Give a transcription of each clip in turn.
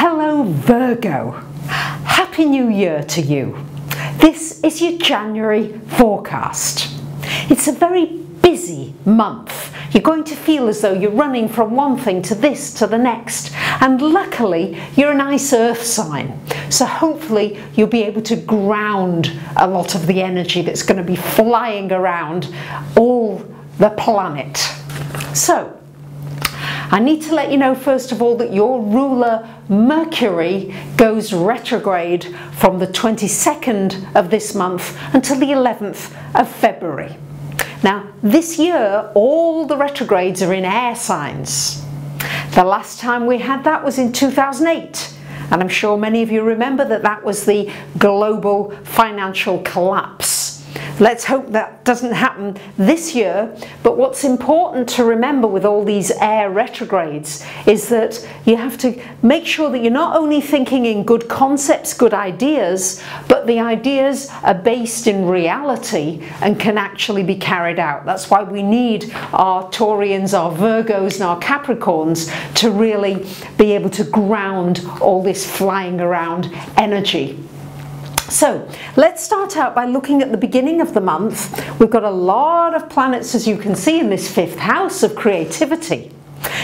Hello Virgo, Happy New Year to you. This is your January forecast. It's a very busy month. You're going to feel as though you're running from one thing to this to the next, and luckily you're a nice earth sign, so hopefully you'll be able to ground a lot of the energy that's going to be flying around all the planet. So I need to let you know first of all that your ruler Mercury goes retrograde from the 22nd of this month until the 11th of February. Now this year all the retrogrades are in air signs. The last time we had that was in 2008, and I'm sure many of you remember that that was the global financial collapse. Let's hope that doesn't happen this year, but what's important to remember with all these air retrogrades is that you have to make sure that you're not only thinking in good concepts, good ideas, but the ideas are based in reality and can actually be carried out. That's why we need our Taurians, our Virgos and our Capricorns to really be able to ground all this flying around energy. So let's start out by looking at the beginning of the month. We've got a lot of planets, as you can see, in this fifth house of creativity.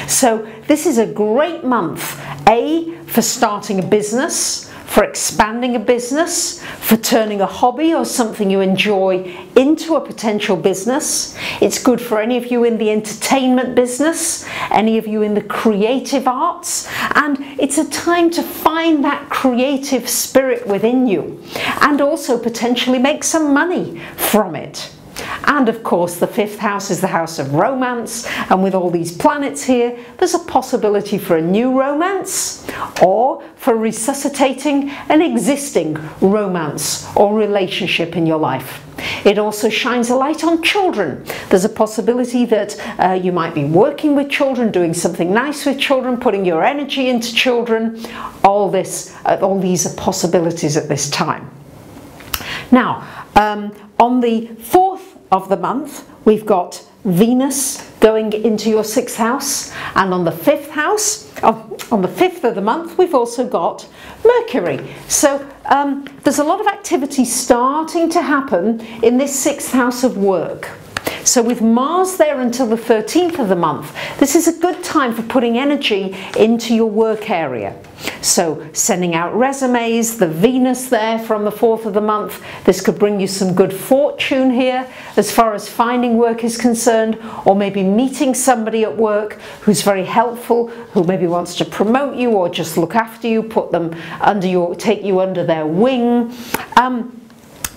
So this is a great month, A, for starting a business, for expanding a business, for turning a hobby or something you enjoy into a potential business. It's good for any of you in the entertainment business, any of you in the creative arts, and it's a time to find that creative spirit within you and also potentially make some money from it. And of course the fifth house is the house of romance, and with all these planets here there's a possibility for a new romance or for resuscitating an existing romance or relationship in your life. It also shines a light on children. There's a possibility that you might be working with children, doing something nice with children, putting your energy into children. All these are possibilities at this time. Now on the 4th of the month we've got Venus going into your 6th house, and on the 5th house, on the 5th of the month, we've also got Mercury. So there's a lot of activity starting to happen in this 6th house of work. So with Mars there until the 13th of the month, this is a good time for putting energy into your work area. So sending out resumes, the Venus there from the 4th of the month, this could bring you some good fortune here as far as finding work is concerned, or maybe meeting somebody at work who's very helpful, who maybe wants to promote you or just look after you, put them under your, take you under their wing.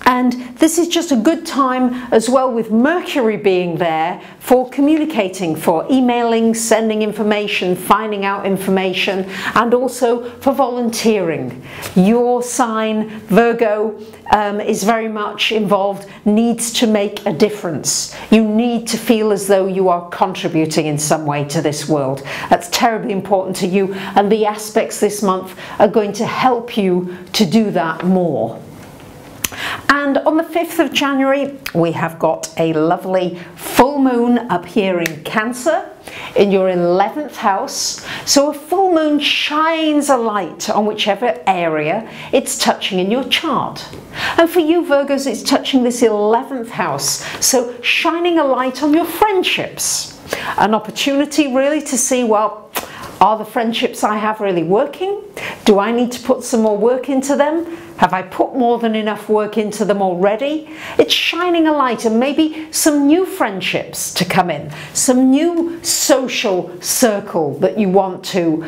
And this is just a good time as well with Mercury being there for communicating, for emailing, sending information, finding out information, and also for volunteering. Your sign, Virgo, is very much involved, needs to make a difference. You need to feel as though you are contributing in some way to this world. That's terribly important to you, and the aspects this month are going to help you to do that more. And on the 5th of January we have got a lovely full moon up here in Cancer in your 11th house. So a full moon shines a light on whichever area it's touching in your chart. And for you Virgos, it's touching this 11th house, so shining a light on your friendships. An opportunity really to see, well, are the friendships I have really working? Do I need to put some more work into them? Have I put more than enough work into them already? It's shining a light, and maybe some new friendships to come in, some new social circle that you want to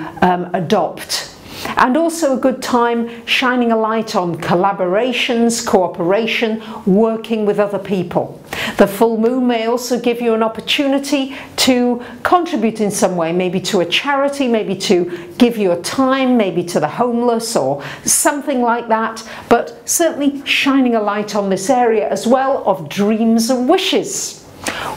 adopt. And also a good time shining a light on collaborations, cooperation, working with other people. The full moon may also give you an opportunity to contribute in some way, maybe to a charity, maybe to give your time, maybe to the homeless or something like that, but certainly shining a light on this area as well of dreams and wishes.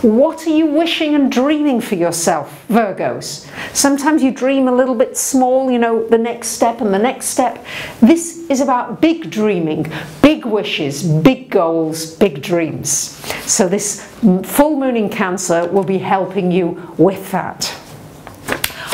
What are you wishing and dreaming for yourself, Virgos? Sometimes you dream a little bit small, you know, the next step and the next step. This is about big dreaming, big wishes, big goals, big dreams. So this full moon in Cancer will be helping you with that.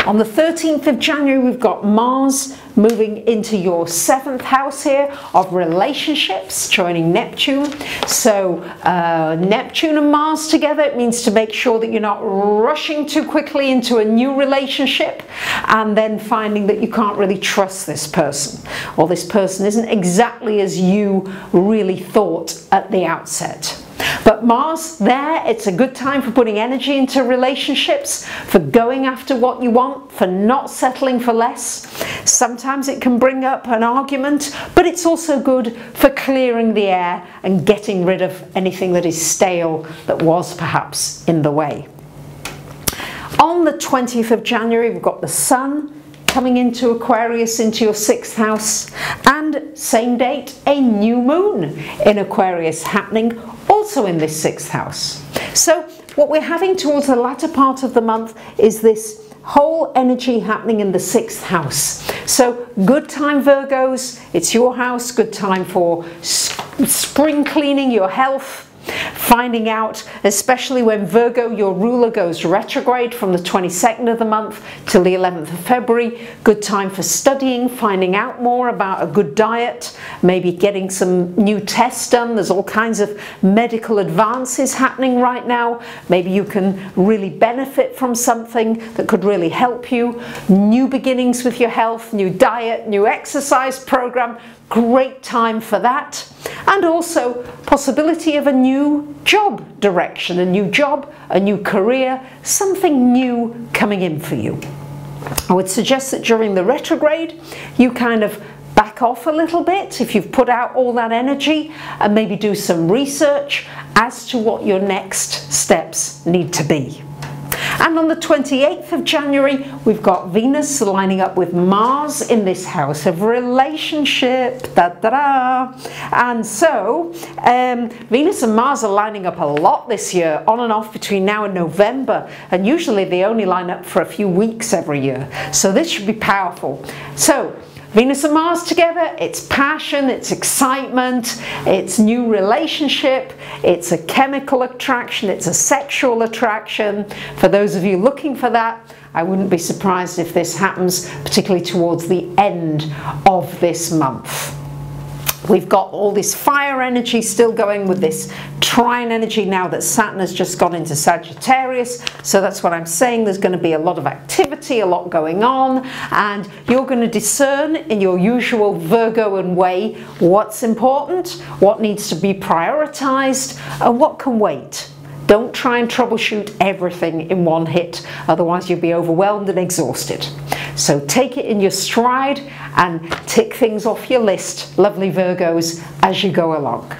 On the 13th of January, we've got Mars moving into your 7th house here of relationships, joining Neptune. So Neptune and Mars together, it means to make sure that you're not rushing too quickly into a new relationship and then finding that you can't really trust this person, or this person isn't exactly as you really thought at the outset. But Mars there, it's a good time for putting energy into relationships, for going after what you want, for not settling for less. Sometimes it can bring up an argument, but it's also good for clearing the air and getting rid of anything that is stale that was perhaps in the way. On the 20th of January, we've got the Sun coming into Aquarius, into your 6th house, and same date, a new moon in Aquarius happening also in this 6th house. So what we're having towards the latter part of the month is this whole energy happening in the 6th house. So good time, Virgos, it's your house, good time for spring cleaning your health, finding out, especially when Virgo, your ruler, goes retrograde from the 22nd of the month till the 11th of February. Good time for studying, finding out more about a good diet, maybe getting some new tests done. There's all kinds of medical advances happening right now. Maybe you can really benefit from something that could really help you. New beginnings with your health, new diet, new exercise program. Great time for that. And also possibility of a new job direction, a new job, a new career, something new coming in for you. I would suggest that during the retrograde you kind of back off a little bit if you've put out all that energy, and maybe do some research as to what your next steps need to be. And on the 28th of January, we've got Venus lining up with Mars in this house of relationship. And so Venus and Mars are lining up a lot this year, on and off between now and November. And usually they only line up for a few weeks every year. So this should be powerful. So Venus and Mars together, it's passion, it's excitement, it's new relationship, it's a chemical attraction, it's a sexual attraction. For those of you looking for that, I wouldn't be surprised if this happens, particularly towards the end of this month. We've got all this fire energy still going with this trine energy now that Saturn has just gone into Sagittarius. So that's what I'm saying. There's going to be a lot of activity, a lot going on, and you're going to discern in your usual Virgoan way what's important, what needs to be prioritized, and what can wait. Don't try and troubleshoot everything in one hit, otherwise you'll be overwhelmed and exhausted. So take it in your stride and tick things off your list, lovely Virgos, as you go along.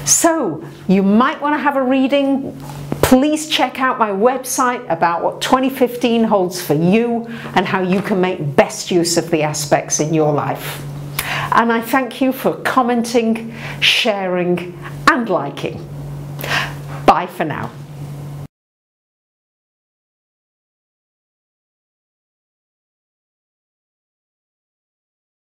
So you might want to have a reading. Please check out my website about what 2015 holds for you and how you can make best use of the aspects in your life. And I thank you for commenting, sharing and liking. Bye for now.